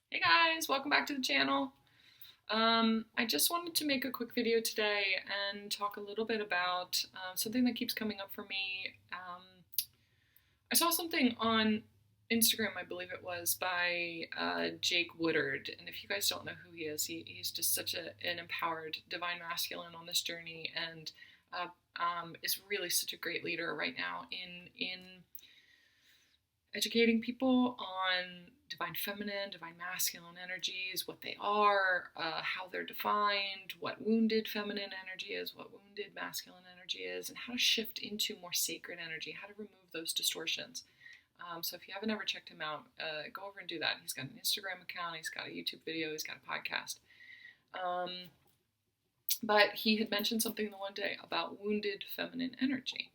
Hey guys, welcome back to the channel. I just wanted to make a quick video today and talk a little bit about something that keeps coming up for me. I saw something on Instagram, I believe it was, by Jake Woodard. And if you guys don't know who he is, he's just such an empowered divine masculine on this journey, and is really such a great leader right now in educating people on divine feminine, divine masculine energies, what they are, how they're defined, what wounded feminine energy is, what wounded masculine energy is, and how to shift into more sacred energy, how to remove those distortions. So if you haven't ever checked him out, go over and do that. He's got an Instagram account, he's got a YouTube video, he's got a podcast. But he had mentioned something the one day about wounded feminine energy.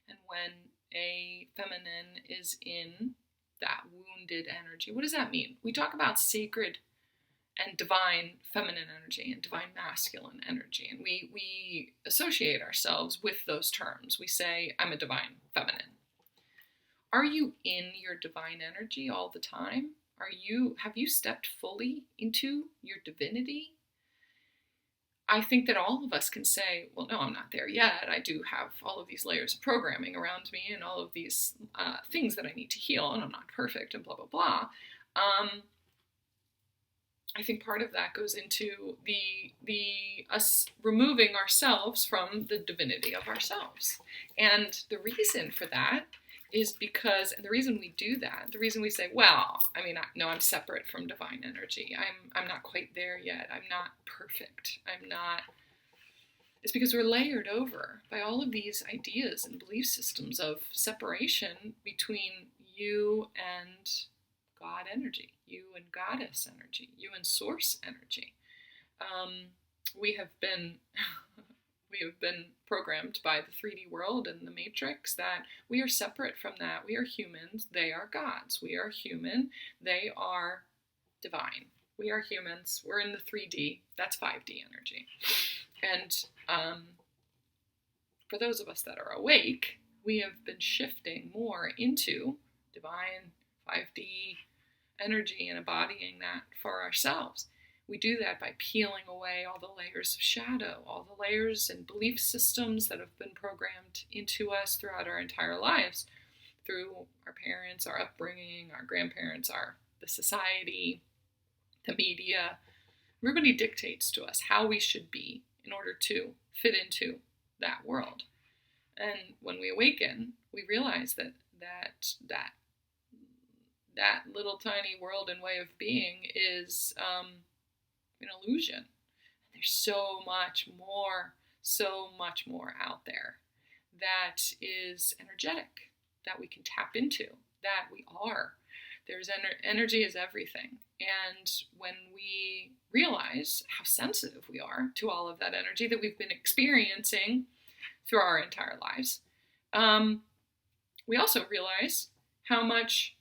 And when a feminine is in that wounded energy, what does that mean? We talk about sacred and divine feminine energy and divine masculine energy, and we associate ourselves with those terms. We say, I'm a divine feminine. Are you in your divine energy all the time? Have you stepped fully into your divinity? I think that all of us can say, well, no, I'm not there yet. I do have all of these layers of programming around me and all of these things that I need to heal, and I'm not perfect, and blah, blah, blah. I think part of that goes into us removing ourselves from the divinity of ourselves. And the reason for that is because, and the reason we do that, the reason we say, well, no, I'm separate from divine energy. I'm not quite there yet. I'm not perfect. It's because we're layered over by all of these ideas and belief systems of separation between you and God energy, you and goddess energy, you and source energy. We have been programmed by the 3D world and the matrix that we are separate from that. We are humans, they are gods. We are human, they are divine. We are humans, we're in the 3D, that's 5D energy. And for those of us that are awake, we have been shifting more into divine 5D energy and embodying that for ourselves. We do that by peeling away all the layers of shadow, all the layers and belief systems that have been programmed into us throughout our entire lives, through our parents, our upbringing, our grandparents, the society, the media. Everybody dictates to us how we should be in order to fit into that world. And when we awaken, we realize that little tiny world and way of being is an illusion. There's so much more out there that is energetic, that we can tap into, that we are. There's energy is everything. And when we realize how sensitive we are to all of that energy that we've been experiencing through our entire lives, we also realize how much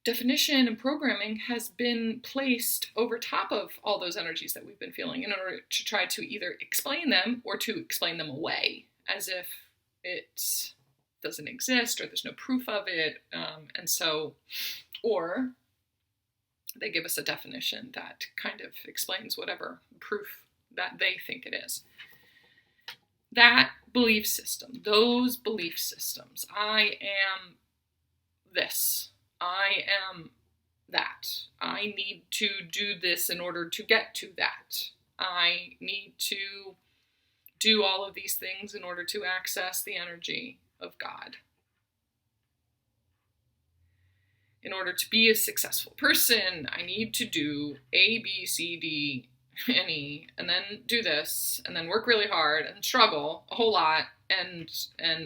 definition and programming has been placed over top of all those energies that we've been feeling in order to try to either explain them or to explain them away as if it doesn't exist or there's no proof of it. Or they give us a definition that kind of explains whatever proof that they think it is. That belief system, those belief systems, I am this, I am that, I need to do this in order to get to that, I need to do all of these things in order to access the energy of God. In order to be a successful person, I need to do A, B, C, D, and E, and then do this, and then work really hard and struggle a whole lot, and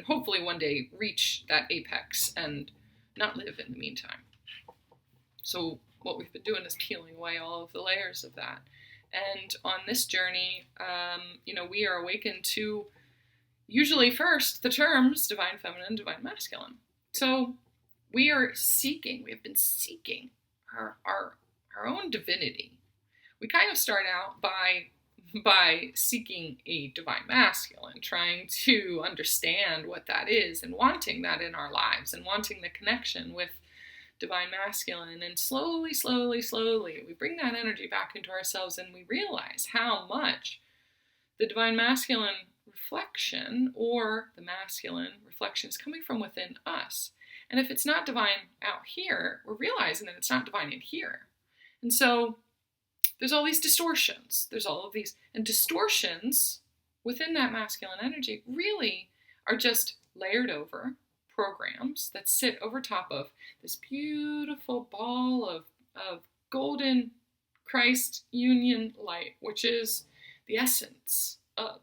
hopefully one day reach that apex and not live in the meantime. So what we've been doing is peeling away all of the layers of that. And on this journey, we are awakened to usually first the terms divine feminine, divine masculine. So we have been seeking our own divinity. We kind of start out by seeking a divine masculine, trying to understand what that is and wanting that in our lives and wanting the connection with divine masculine, and slowly, slowly, slowly, we bring that energy back into ourselves and we realize how much the divine masculine reflection or the masculine reflection is coming from within us. And if it's not divine out here, we're realizing that it's not divine in here. And so there's all these distortions. There's all of these, and distortions within that masculine energy really are just layered over programs that sit over top of this beautiful ball of golden Christ union light, which is the essence of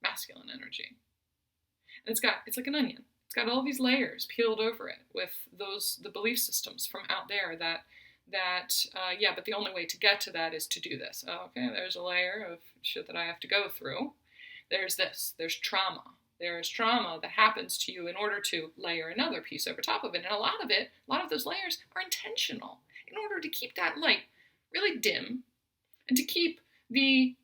masculine energy. And it's like an onion. It's got all these layers peeled over it with the belief systems from out there that but the only way to get to that is to do this. Oh, okay, there's a layer of shit that I have to go through. There's this. There's trauma. There's trauma that happens to you in order to layer another piece over top of it. And a lot of those layers are intentional in order to keep that light really dim and to keep the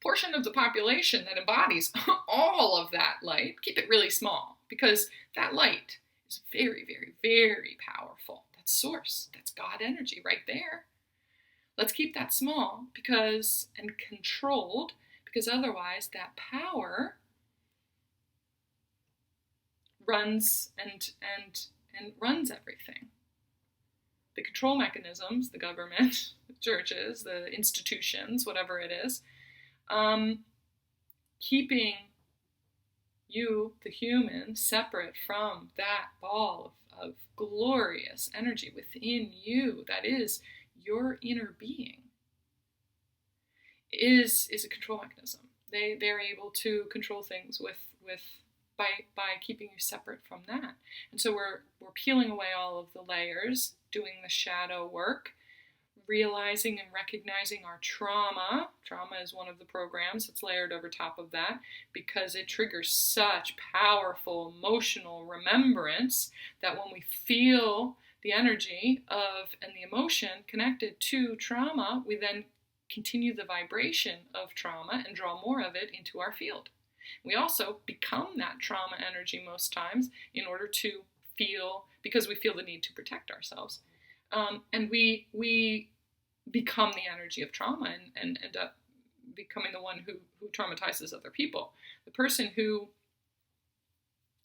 portion of the population that embodies all of that light, keep it really small, because that light is very, very, very powerful. That's source. That's God energy right there. Let's keep that small and controlled, because otherwise that power runs and runs everything. The control mechanisms, the government, the churches, the institutions, whatever it is, keeping you, the human, separate from that ball of glorious energy within you that is your inner being is a control mechanism. They're able to control things by keeping you separate from that. And so we're peeling away all of the layers, doing the shadow work, realizing and recognizing our trauma. Trauma is one of the programs that's layered over top of that because it triggers such powerful emotional remembrance that when we feel the energy and the emotion connected to trauma, we then continue the vibration of trauma and draw more of it into our field. We also become that trauma energy most times in order to feel, because we feel the need to protect ourselves. And we become the energy of trauma and end up becoming the one who traumatizes other people. The person who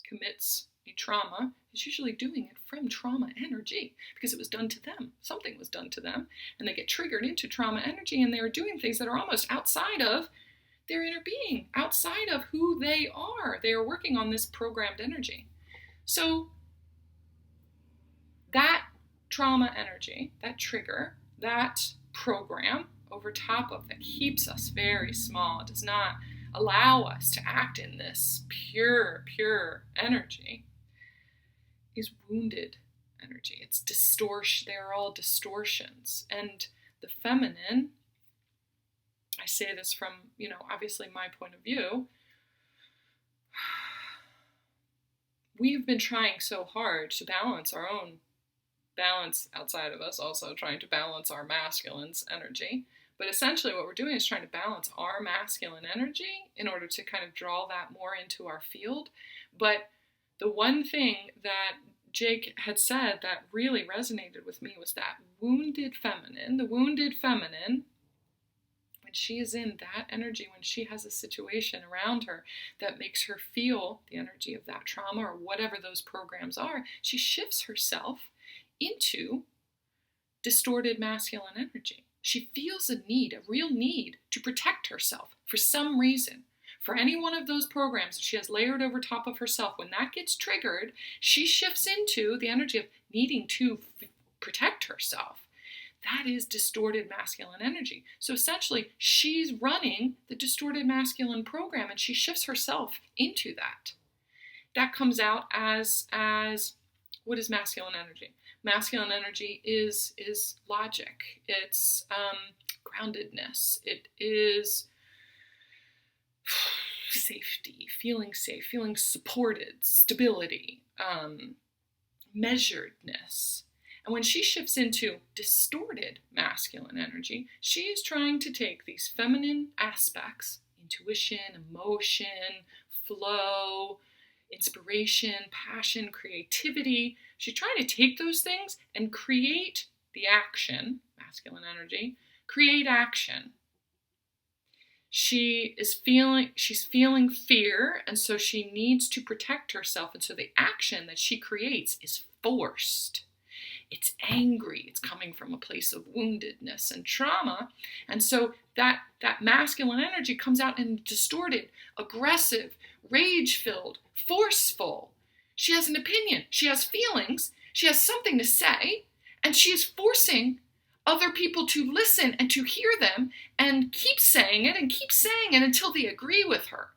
commits a trauma is usually doing it from trauma energy because it was done to them. Something was done to them, and they get triggered into trauma energy, and they're doing things that are almost outside of their inner being, outside of who they are. They are working on this programmed energy. So that trauma energy, that trigger, that program over top of that keeps us very small. It does not allow us to act in this pure energy, is wounded energy. It's distortion. They're all distortions. And the feminine, I say this from, obviously my point of view, we've been trying so hard to balance our own balance outside of us, also trying to balance our masculine's energy. But essentially what we're doing is trying to balance our masculine energy in order to kind of draw that more into our field. But the one thing that Jake had said that really resonated with me was that the wounded feminine, when she is in that energy, when she has a situation around her that makes her feel the energy of that trauma or whatever those programs are, she shifts herself into distorted masculine energy. She feels a real need to protect herself for some reason. For any one of those programs that she has layered over top of herself, when that gets triggered, she shifts into the energy of needing to protect herself. That is distorted masculine energy. So essentially, she's running the distorted masculine program and she shifts herself into that. That comes out as what is masculine energy? Masculine energy is logic. It's groundedness. It is safety, feeling safe, feeling supported, stability, measuredness. And when she shifts into distorted masculine energy, she is trying to take these feminine aspects, intuition, emotion, flow, inspiration, passion, creativity, She's trying to take those things and create the action, masculine energy, create action. She's feeling fear, and so she needs to protect herself. And so the action that she creates is forced. It's angry. It's coming from a place of woundedness and trauma. And so that masculine energy comes out in distorted, aggressive, rage-filled, forceful. She has an opinion. She has feelings. She has something to say. And she is forcing other people to listen and to hear them and keep saying it until they agree with her.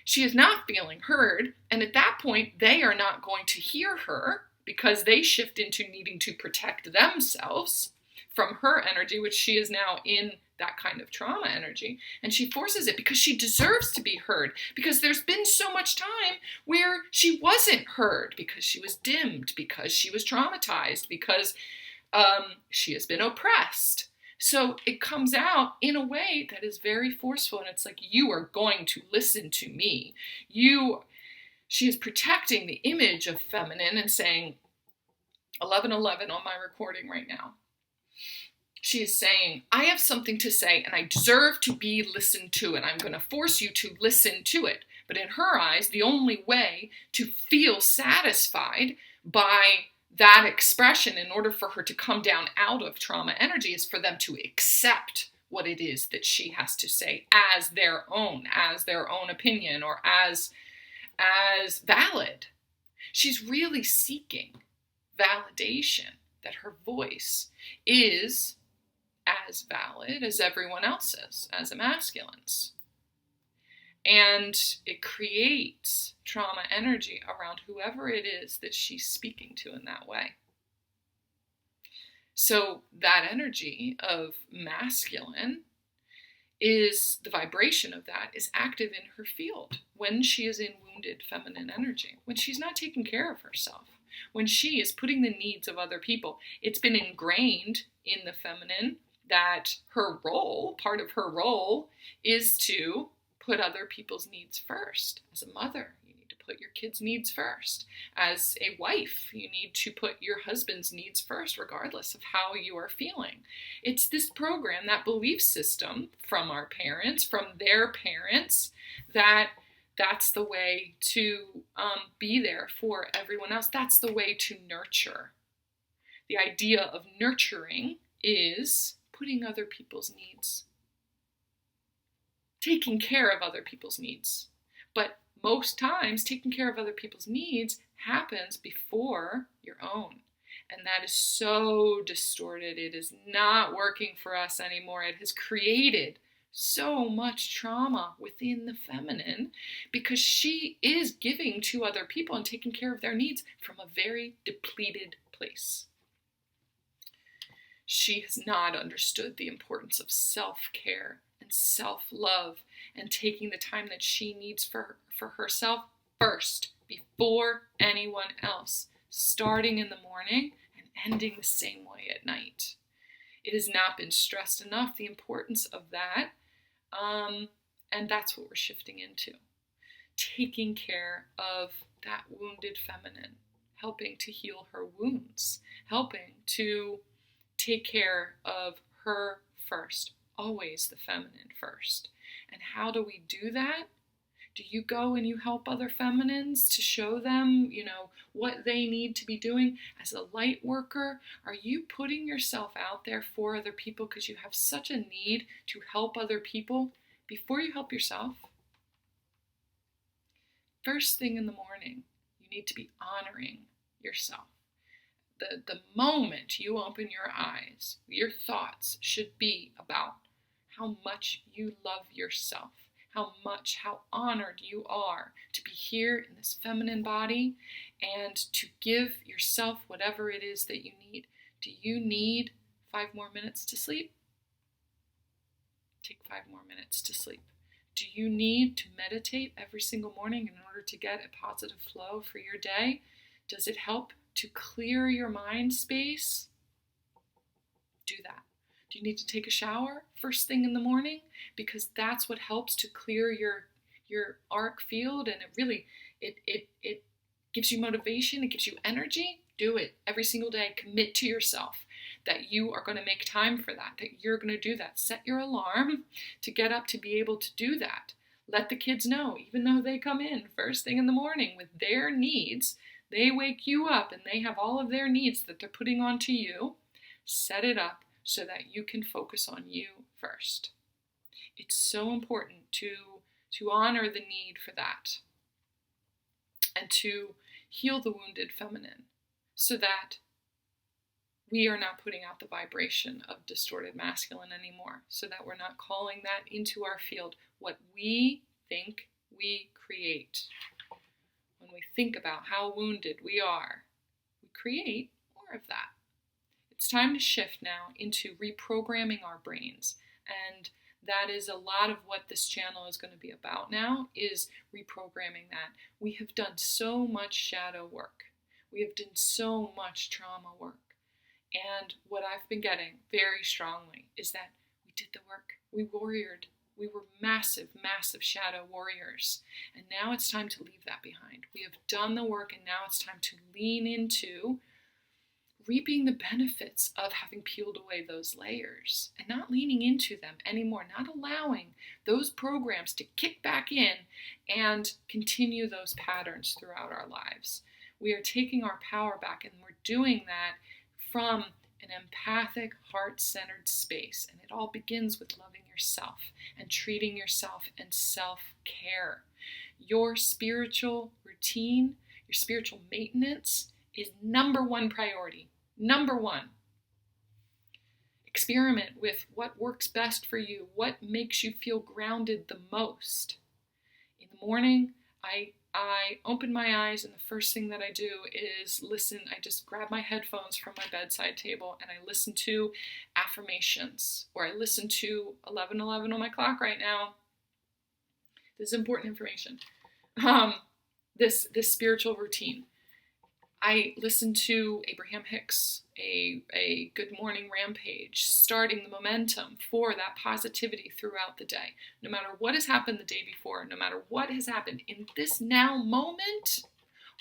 She is not feeling heard. And at that point, they are not going to hear her, because they shift into needing to protect themselves from her energy, which she is now in that kind of trauma energy. And she forces it because she deserves to be heard, because there's been so much time where she wasn't heard, because she was dimmed, because she was traumatized, because she has been oppressed. So it comes out in a way that is very forceful, and it's like, you are going to listen to me. She is protecting the image of feminine and saying, 11:11 on my recording right now. She is saying, I have something to say and I deserve to be listened to, and I'm going to force you to listen to it. But in her eyes, the only way to feel satisfied by that expression, in order for her to come down out of trauma energy, is for them to accept what it is that she has to say as their own opinion, or as valid. She's really seeking validation that her voice is as valid as everyone else's, as a masculine's. And it creates trauma energy around whoever it is that she's speaking to in that way. So that energy of masculine is, the vibration of that is active in her field when she is in wounded feminine energy, when she's not taking care of herself, when she is putting the needs of other people. It's been ingrained in the feminine that her role, part of her role, is to put other people's needs first. As a mother, you need to put your kids' needs first. As a wife, you need to put your husband's needs first, regardless of how you are feeling. It's this program, that belief system from our parents, from their parents, that's the way to be there for everyone else. That's the way to nurture. The idea of nurturing is putting other people's needs, taking care of other people's needs. But most times, taking care of other people's needs happens before your own. And that is so distorted. It is not working for us anymore. It has created so much trauma within the feminine, because she is giving to other people and taking care of their needs from a very depleted place. She has not understood the importance of self-care and self-love, and taking the time that she needs for herself first, before anyone else, starting in the morning and ending the same way at night. It has not been stressed enough, the importance of that, and that's what we're shifting into. Taking care of that wounded feminine, helping to heal her wounds, helping to take care of her first, always the feminine first. And how do we do that? Do you go and you help other feminines to show them, what they need to be doing? As a light worker, are you putting yourself out there for other people because you have such a need to help other people before you help yourself? First thing in the morning, you need to be honoring yourself. The moment you open your eyes, your thoughts should be about how much you love yourself, how honored you are to be here in this feminine body and to give yourself whatever it is that you need. Do you need 5 more minutes to sleep? Take 5 more minutes to sleep. Do you need to meditate every single morning in order to get a positive flow for your day? Does it help to clear your mind space? Do that. Do you need to take a shower first thing in the morning? Because that's what helps to clear your arc field, and it gives you motivation, it gives you energy, do it every single day. Commit to yourself that you are going to make time for that you're going to do that. Set your alarm to get up to be able to do that. Let the kids know, even though they come in first thing in the morning with their needs, they wake you up and they have all of their needs that they're putting onto you. Set it up so that you can focus on you first. It's so important to honor the need for that and to heal the wounded feminine so that we are not putting out the vibration of distorted masculine anymore, so that we're not calling that into our field. What we think, we create. When we think about how wounded we are, we create more of that. It's time to shift now into reprogramming our brains, and that is a lot of what this channel is going to be about now, is reprogramming that. We have done so much shadow work. We have done so much trauma work. And what I've been getting very strongly is that we did the work. We warriored. We were massive, massive shadow warriors. And now it's time to leave that behind. We have done the work, and now it's time to lean into reaping the benefits of having peeled away those layers and not leaning into them anymore, not allowing those programs to kick back in and continue those patterns throughout our lives. We are taking our power back, and we're doing that from an empathic, heart-centered space. And it all begins with loving yourself and treating yourself and self-care. Your spiritual routine, your spiritual maintenance is number one priority. Number one. Experiment with what works best for you, what makes you feel grounded the most. In the morning, I open my eyes, and the first thing that I do is listen. I just grab my headphones from my bedside table and I listen to affirmations, or I listen to 11:11 on my clock right now. This is important information. This spiritual routine. I listen to Abraham Hicks, a Good Morning Rampage, starting the momentum for that positivity throughout the day. No matter what has happened the day before, no matter what has happened in this now moment,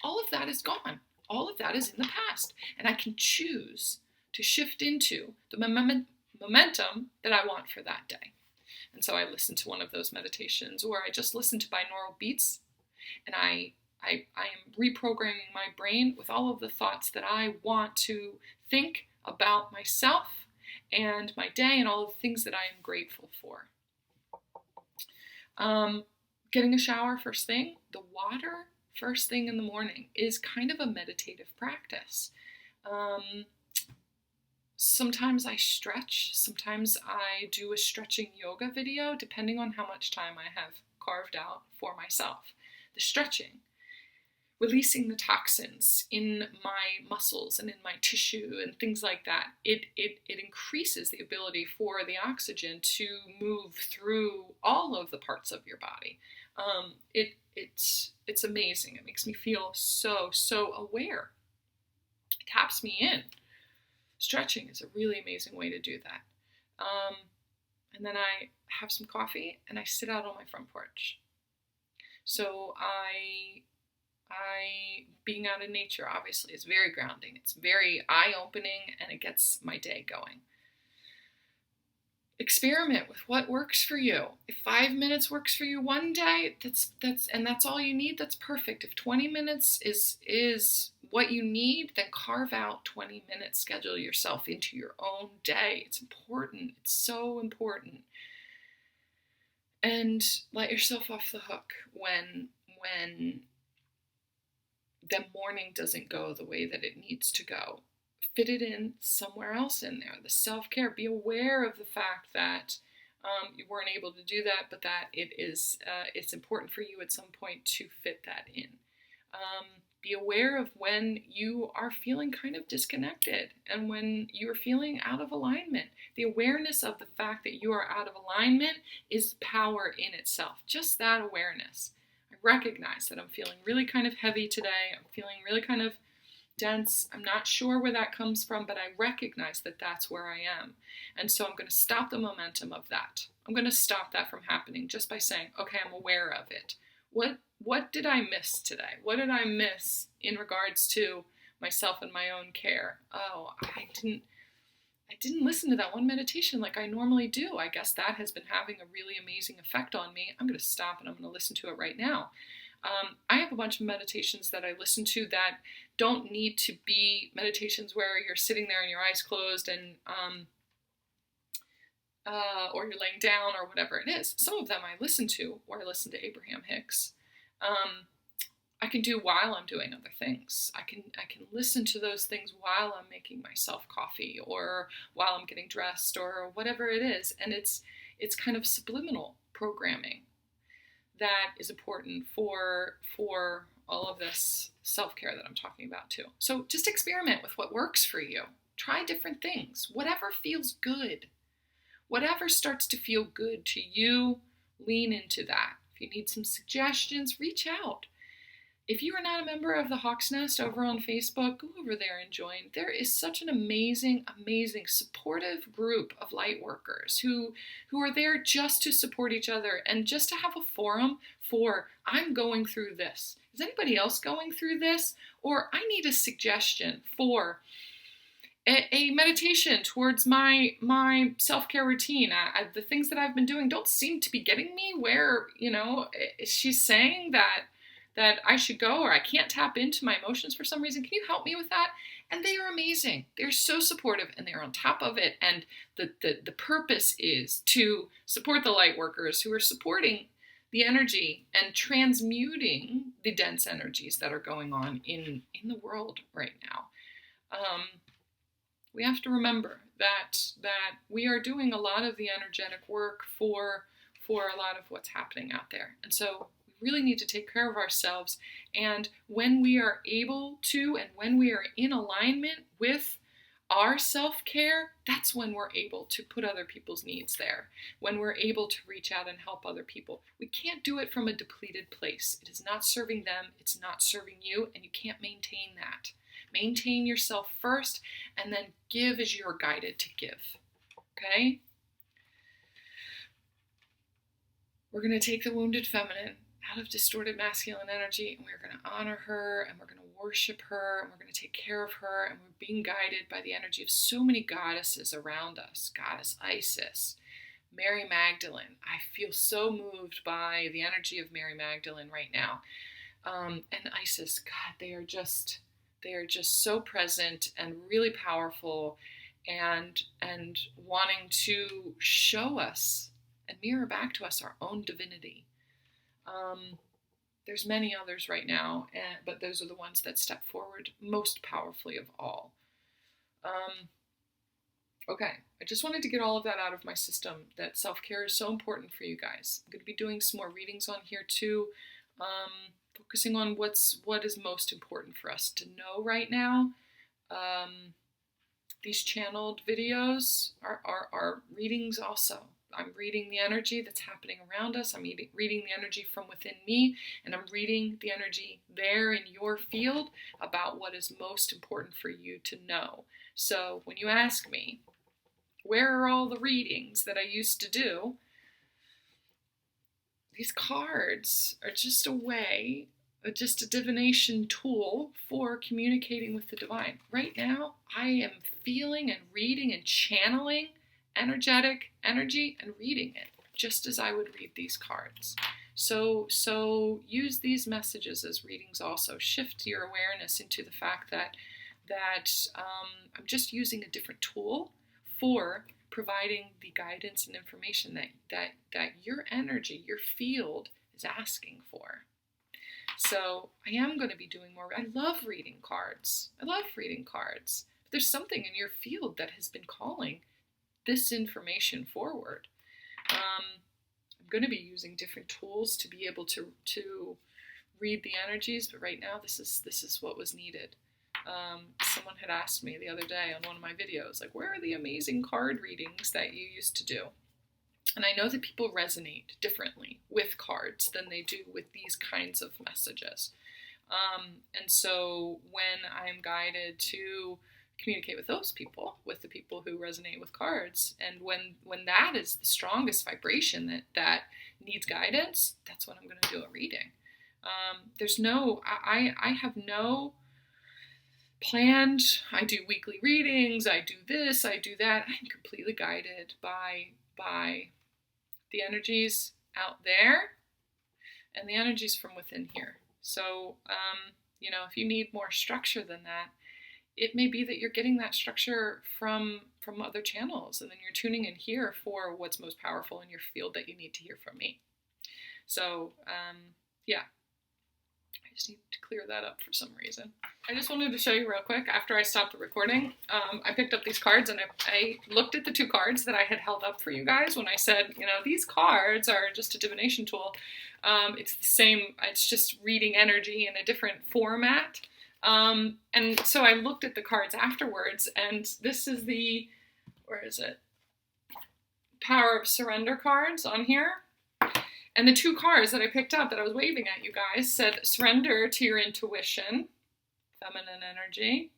all of that is gone. All of that is in the past. And I can choose to shift into the momentum that I want for that day. And so I listen to one of those meditations, or I just listen to binaural beats, and I am reprogramming my brain with all of the thoughts that I want to think about myself and my day and all of the things that I am grateful for. Getting a shower first thing, the water first thing in the morning is kind of a meditative practice. Sometimes I stretch, sometimes I do a stretching yoga video, depending on how much time I have carved out for myself. The stretching, releasing the toxins in my muscles and in my tissue and things like that, it increases the ability for the oxygen to move through all of the parts of your body. It's amazing. It makes me feel so aware. It taps me in. Stretching is a really amazing way to do that. And then I have some coffee and I sit out on my front porch. So being out in nature obviously is very grounding. It's very eye-opening, and it gets my day going. Experiment with what works for you. If 5 minutes works for you one day, that's all you need, that's perfect. If 20 minutes is what you need, then carve out 20 minutes. Schedule yourself into your own day. It's important. It's so important. And let yourself off the hook when the morning doesn't go the way that it needs to go. Fit it in somewhere else in there. The self-care. Be aware of the fact that you weren't able to do that, but that it's important for you at some point to fit that in. Be aware of when you are feeling kind of disconnected and when you are feeling out of alignment. The awareness of the fact that you are out of alignment is power in itself. Just that awareness. I recognize that I'm feeling really kind of heavy today. I'm feeling really kind of dense. I'm not sure where that comes from, but I recognize that that's where I am. And so I'm going to stop the momentum of that. I'm going to stop that from happening just by saying, okay, I'm aware of it. what did I miss today? What did I miss in regards to myself and my own care? Oh, I didn't listen to that one meditation like I normally do. I guess that has been having a really amazing effect on me. I'm going to stop and I'm going to listen to it right now. I have a bunch of meditations that I listen to that don't need to be meditations where you're sitting there and your eyes closed and or you're laying down or whatever it is. Some of them I listen to, or I listen to Abraham Hicks. I can do while I'm doing other things. I can listen to those things while I'm making myself coffee or while I'm getting dressed or whatever it is. And it's kind of subliminal programming that is important for all of this self-care that I'm talking about too. So just experiment with what works for you. Try different things. Whatever feels good. Whatever starts to feel good to you, lean into that. If you need some suggestions, reach out. If you are not a member of the Hawk's Nest over on Facebook, go over there and join. There is such an amazing, amazing, supportive group of light workers who are there just to support each other and just to have a forum for, I'm going through this. Is anybody else going through this? Or I need a suggestion for a meditation towards my self-care routine. The things that I've been doing don't seem to be getting me where, she's saying that I should go, or I can't tap into my emotions for some reason. Can you help me with that? And they are amazing. They're so supportive and they're on top of it. And the purpose is to support the light workers who are supporting the energy and transmuting the dense energies that are going on in the world right now. We have to remember that we are doing a lot of the energetic work for a lot of what's happening out there. And so we really need to take care of ourselves. And when we are able to, and when we are in alignment with our self-care, that's when we're able to put other people's needs there. When we're able to reach out and help other people. We can't do it from a depleted place. It is not serving them. It's not serving you. And you can't maintain that. Maintain yourself first, and then give as you're guided to give. Okay? We're going to take the wounded feminine out of distorted masculine energy, and we're going to honor her, and we're going to worship her, and we're going to take care of her, and we're being guided by the energy of so many goddesses around us. Goddess Isis, Mary Magdalene. I feel so moved by the energy of Mary Magdalene right now. And Isis, God, they are just so present and really powerful and wanting to show us and mirror back to us our own divinity. There's many others right now, but those are the ones that step forward most powerfully of all. Okay, I just wanted to get all of that out of my system, that self-care is so important for you guys. I'm going to be doing some more readings on here too. Focusing on what is most important for us to know right now. These channeled videos are readings also. I'm reading the energy that's happening around us. I'm reading the energy from within me, and I'm reading the energy there in your field about what is most important for you to know. So when you ask me, where are all the readings that I used to do? These cards are just a way, just a divination tool for communicating with the divine. Right now, I am feeling and reading and channeling energetic energy and reading it just as I would read these cards. So use these messages as readings also. Shift your awareness into the fact that I'm just using a different tool for providing the guidance and information that your energy, your field is asking for. So I am going to be doing more. I love reading cards. But there's something in your field that has been calling this information forward. I'm going to be using different tools to be able to read the energies, but right now this is what was needed. Someone had asked me the other day on one of my videos, like, where are the amazing card readings that you used to do? And I know that people resonate differently with cards than they do with these kinds of messages. And so when I'm guided to communicate with those people, with the people who resonate with cards, and when that is the strongest vibration that needs guidance, that's when I'm going to do a reading. There's no, I have no planned, I do weekly readings, I do this, I do that. I'm completely guided by the energies out there and the energies from within here. So, if you need more structure than that, it may be that you're getting that structure from other channels, and then you're tuning in here for what's most powerful in your field that you need to hear from me. So, yeah. I just need to clear that up for some reason. I just wanted to show you real quick, after I stopped the recording, I picked up these cards and I looked at the 2 cards that I had held up for you guys when I said, these cards are just a divination tool. It's the same, it's just reading energy in a different format. And so I looked at the cards afterwards, and this is the, where is it? Power of Surrender cards on here. And the 2 cards that I picked up that I was waving at you guys said, surrender to your intuition, feminine energy.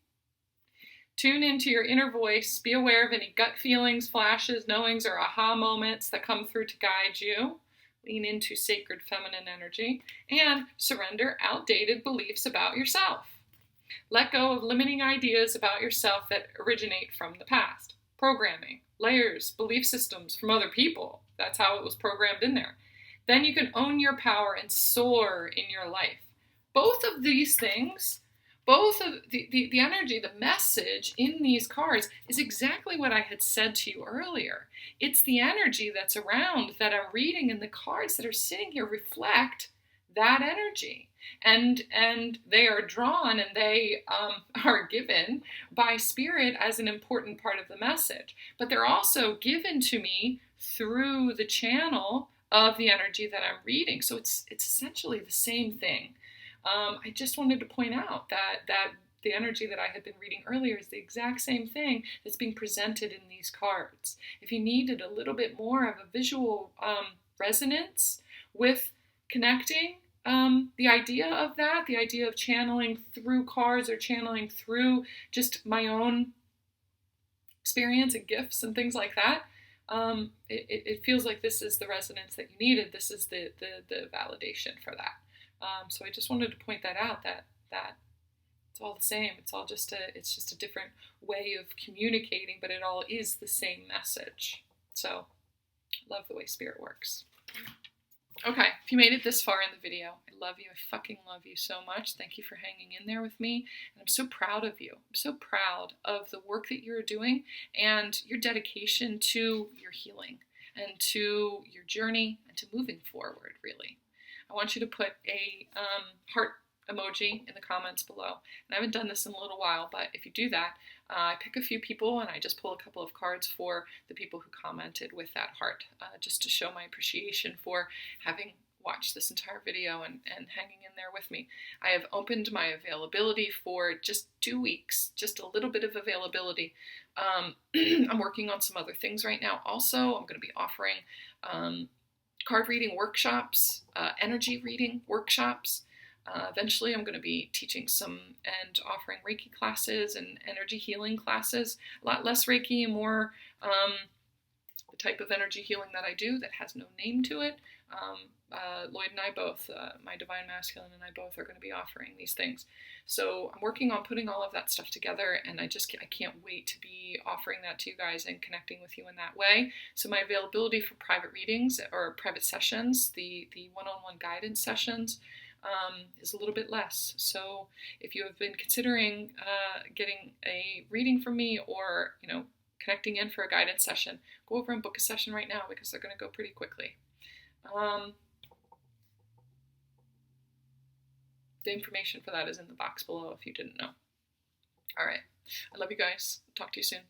Tune into your inner voice. Be aware of any gut feelings, flashes, knowings, or aha moments that come through to guide you. Lean into sacred feminine energy. And surrender outdated beliefs about yourself. Let go of limiting ideas about yourself that originate from the past. Programming, layers, belief systems from other people. That's how it was programmed in there. Then you can own your power and soar in your life. Both of these things, both of the energy, the message in these cards is exactly what I had said to you earlier. It's the energy that's around that I'm reading, and the cards that are sitting here reflect that energy. And they are drawn and they are given by Spirit as an important part of the message. But they're also given to me through the channel of the energy that I'm reading. So it's essentially the same thing. I just wanted to point out that the energy that I had been reading earlier is the exact same thing that's being presented in these cards. If you needed a little bit more of a visual resonance with connecting, the idea of that, the idea of channeling through cards or channeling through just my own experience and gifts and things like that, it feels like this is the resonance that you needed. This is the validation for that. So I just wanted to point that out, that it's all the same. It's just a different way of communicating, but it all is the same message. So I love the way Spirit works. Okay, if you made it this far in the video, I love you. I fucking love you so much. Thank you for hanging in there with me. And I'm so proud of you. I'm so proud of the work that you're doing and your dedication to your healing and to your journey and to moving forward, really. I want you to put a heart emoji in the comments below. And I haven't done this in a little while, but if you do that, I pick a few people and I just pull a couple of cards for the people who commented with that heart, just to show my appreciation for having watched this entire video and hanging in there with me. I have opened my availability for just 2 weeks, just a little bit of availability. I'm working on some other things right now. Also, I'm going to be offering card reading workshops, energy reading workshops. Eventually, I'm going to be teaching some and offering Reiki classes and energy healing classes. A lot less Reiki and more the type of energy healing that I do that has no name to it. Lloyd and I both, my Divine Masculine and I both are going to be offering these things. So I'm working on putting all of that stuff together, and I can't wait to be offering that to you guys and connecting with you in that way. So my availability for private readings or private sessions, the one-on-one guidance sessions, is a little bit less. So if you have been considering getting a reading from me or connecting in for a guidance session, go over and book a session right now because they're going to go pretty quickly. The information for that is in the box below if you didn't know. All right. I love you guys. Talk to you soon.